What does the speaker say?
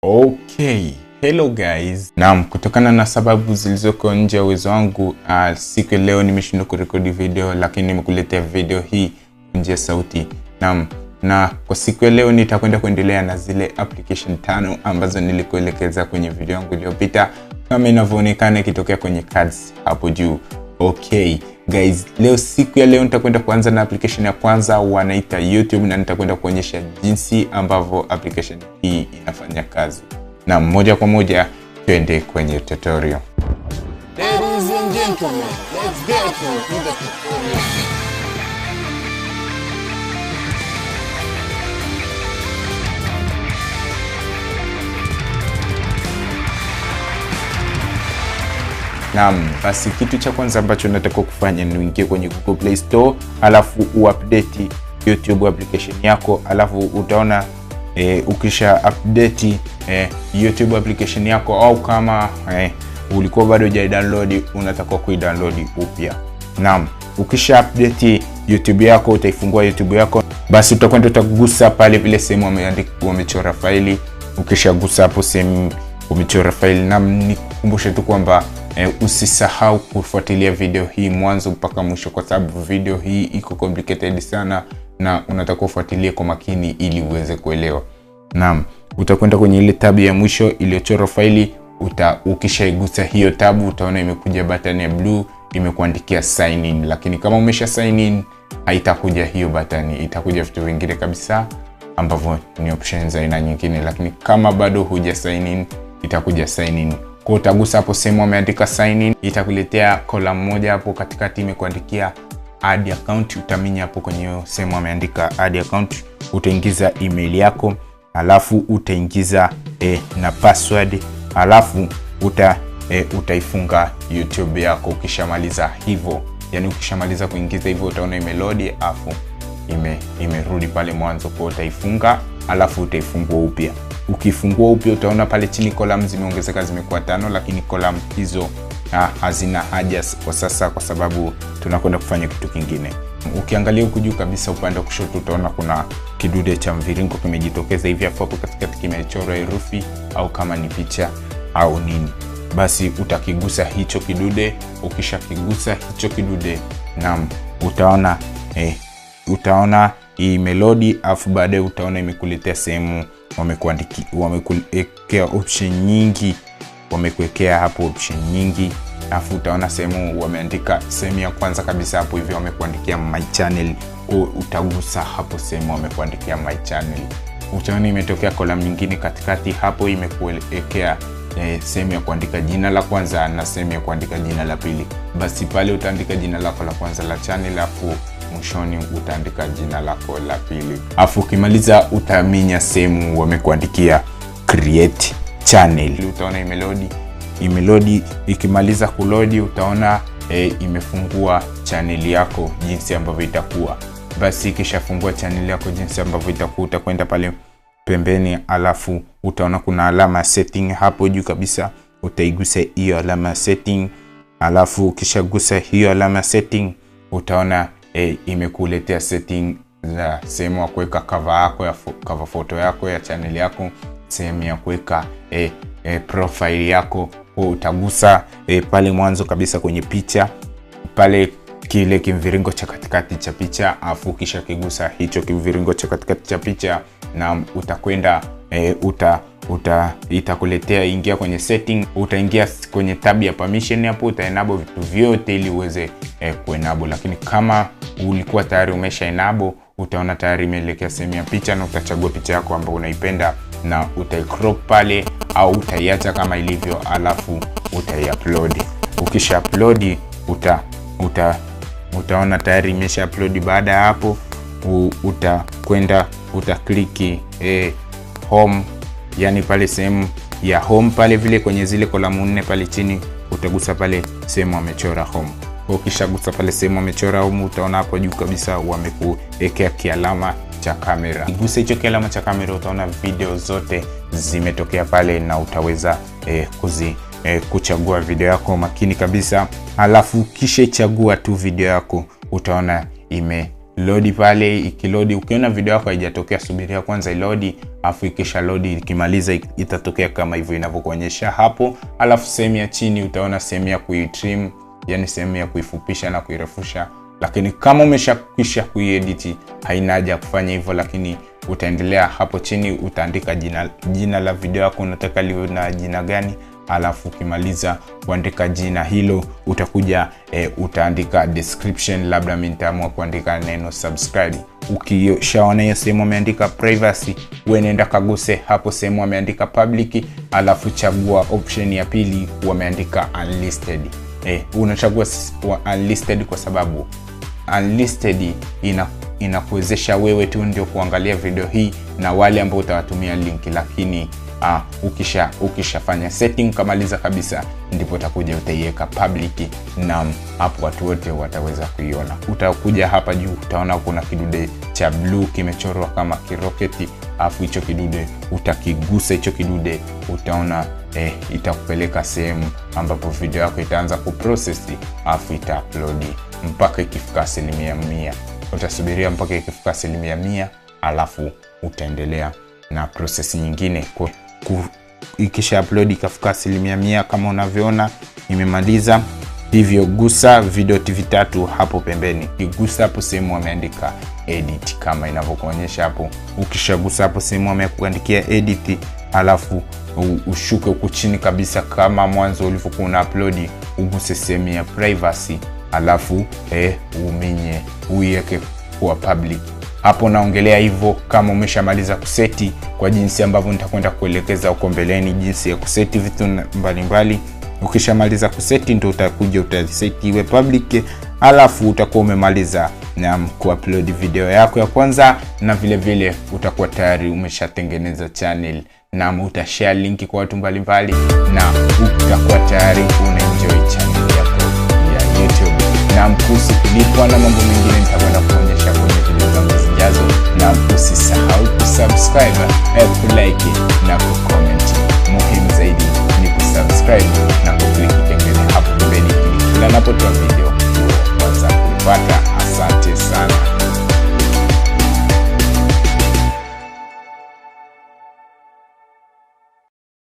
Okay, hello guys. Naam, kutokana na sababu zilizoko nje ya uwezo wangu, siku leo nimeshindwa kurekodi video, lakini nimekuletea video hii nje ya sauti. Naam, na kwa siku leo nitakwenda kuendelea na zile application 5 ambazo nilikuelekeza kwenye video yangu iliyopita, kama inavyoonekana ikitokea kwenye cards hapo juu. Okay guys, siku ya leo nitakwenda kuanza na application ya kwanza, wanaita YouTube, na nitakwenda kuonyesha jinsi ambavyo application hii inafanya kazi. Na moja kwa moja twende kwenye tutorial. Ladies and gentlemen, let's get into the tutorial. Naam, basi kitu cha kwanza ambacho nataka kufanya ni uingie kwenye Google Play Store, alafu uupdate YouTube application yako, alafu utaona ukisha update YouTube application yako, au kama ulikuwa bado huja-download unataka kuidownload upya. Naam, ukisha update YouTube yako, utaifungua YouTube yako, basi utakwenda utagusa pale vile sehemu wamechora faili. Ukishagusa hapo sehemu umechora faili, na nikukumbushe tu kwamba usisahau kufuatilia video hii mwanzo mpaka mwisho, kwa sababu video hii iko complicated sana na unataka kufuatilia kwa makini ili uweze kuelewa. Naam, utakwenda kwenye ile tab ya mwisho iliyochorwa faili. Ukishaigusa hiyo tab utaona imekuja button ya blue imekuandikia sign in, lakini kama umesha sign in haitakuja hiyo button, itakuja vitu vingine kabisa ambavyo ni options aina nyingine. Lakini kama bado huja sign in itakuja sign in. Kwa utagusa hapo sehemu wameandika sign in, itakuletea column moja hapo katikati imekuandikia add account. Utaminya hapo kwenye sehemu wameandika add account, utaingiza email yako, alafu utaingiza na password, alafu utaifunga YouTube yako. Ukishamaliza hivyo, yani ukishamaliza kuingiza hivyo, utaona imeload afu imerudi pale mwanzo. Kwa utaifunga alafu utaifungua upya. Ukifungua upya utaona pale chini column zimeongezeka, zimekuwa 5, lakini column hizo hazina haja kwa sasa kwa sababu tunakwenda kufanya kitu kingine. Ukiangalia huku juu kabisa upande wa kushoto utaona kuna kidude cha mviringo kimejitokeza hivi hapo katikati, kimechorwa herufi au kama ni picha au nini. Basi utakigusa hicho kidude. Ukishakigusa hicho kidude, naam, utaona imelodi, afu baadaye utaona imekuletea sehemu wamekuwekea option nyingi, wamekuwekea hapo option nyingi, afu utaona sehemu wameandika sehemu ya kwanza kabisa hapo hivi wamekuandikia my channel. Utagusa hapo sehemu wamekuandikia my channel, utaona imetokea column nyingine katikati hapo imekuwekea sehemu ya kuandika jina la kwanza na sehemu ya kuandika jina la pili. Basi pale utaandika jina lako la kwanza la channel, afu mwishoni utaandika jina lako la pili. Afu ukimaliza utaminya sehemu wamekuandikia create channel. Utaona imelodi. Ikimaliza kulodi utaona imefungua channel yako jinsi ambavyo itakuwa. Basi ikishafungua channel yako jinsi ambavyo itakuwa, utakwenda pale pembeni, alafu utaona kuna alama setting hapo juu kabisa. Utaigusa hiyo alama setting, alafu ukishagusa hiyo alama setting utaona imekuletea setting za sehemu ya kuweka cover yako ya cover photo yako ya channel yako, sehemu ya kuweka profile yako. Utagusa pale mwanzo kabisa kwenye picha pale kile kimviringo cha katikati cha picha, afu ukishakigusa hicho kimviringo cha katikati cha picha, na utakwenda itakuletea ingia kwenye setting. Utaingia kwenye tab ya permission, hapo utaenable vitu vyote ili uweze kuenable. Lakini kama ulikuwa tayari umesha enable, utaona tayari imeelekea sehemu ya picha, na utachagua picha yako ambayo unaipenda na utaicrop pale au utaiacha kama ilivyo, alafu utaiupload. Ukisha upload utaona tayari imesha upload. Baada ya hapo utakwenda utakliki home, yani pale sehemu ya home pale vile kwenye zile kolamu 4 pale chini utagusa pale sehemu wamechora home. Ukishagusa pale sehemu wamechora home, utaona hapo juu kabisa wamekuwekea kialama cha kamera. Gusa hicho kialama cha kamera, utaona video zote zimetokea pale na utaweza kuchagua video yako makini kabisa. Alafu kisha chagua tu video yako, utaona load pale. Ikilodi, ukiona video yako haijatokea, subiria kwanza ilodi, afu ikisha load ikimaliza itatokea kama hivyo inavyokuonyesha hapo. Alafu sehemu ya chini utaona sehemu ya kuitrim, yani sehemu ya kuifupisha na kuirefusha. Lakini kama umeshakwisha kuiedit haina haja kufanya hivyo, lakini utaendelea hapo chini utaandika jina la video yako unataka liwe na jina gani. Alafu ukimaliza kuandika jina hilo utakuja utaandika description, labda mimi nitaamua kuandika neno subscribe. Ukishaona hiyo sehemu ameandika privacy, wewe nenda kaguse hapo sehemu ameandika public, alafu chagua option ya pili wameandika unlisted. Unachagua unlisted kwa sababu unlisted inakuwezesha wewe tu ndio kuangalia video hii na wale ambao utawatumia link, lakini ukishafanya setting kamaliza kabisa, ndipo utakuja utaiweka public na hapo watu wote wataweza kuiona. Utakuja hapa juu utaona kuna kidude cha blue kimechorwa kama kiroketi, afu hicho kidude utakigusa, hicho kidude utaona itakupeleka sehemu ambapo video yako itaanza kuprocess, afu ita-upload mpaka ikifika 100%. Utasubiria mpaka ikifika 100%, alafu utaendelea na process nyingine. Ikisha upload ikafika 100% kama unavyoona imemaliza hivyo, gusa vidoti vitatu hapo pembeni. Ukigusa hapo sehemu wameandika edit kama inavyokuonyesha hapo. Ukishagusa hapo sehemu wamekuandikia edit, alafu ushuke huko chini kabisa kama mwanzo ulivyokuwa una upload, uguse sehemu ya privacy, alafu uminye uiweke kwa public. Hapo naongelea hivyo kama umeshamaliza kuseti, kwa jinsi ambavyo nitakwenda kuelekeza huko mbeleni jinsi ya kuseti vitu mbalimbali. Ukishamaliza kuseti ndio utakuja utaseti iwe public, alafu utakuwa umemaliza na kuupload video yako ya kwanza, na vile vile utakuwa tayari umeshatengeneza channel na utashare link kwa watu mbalimbali, na utakuwa tayari unaenjoy channel yako ya YouTube. Na kuhusu kulipwa na mambo mengine nitakwenda kuonyesha kwenye video zangu zijazo, na usisahau kusubscribe, kulike na kucomment.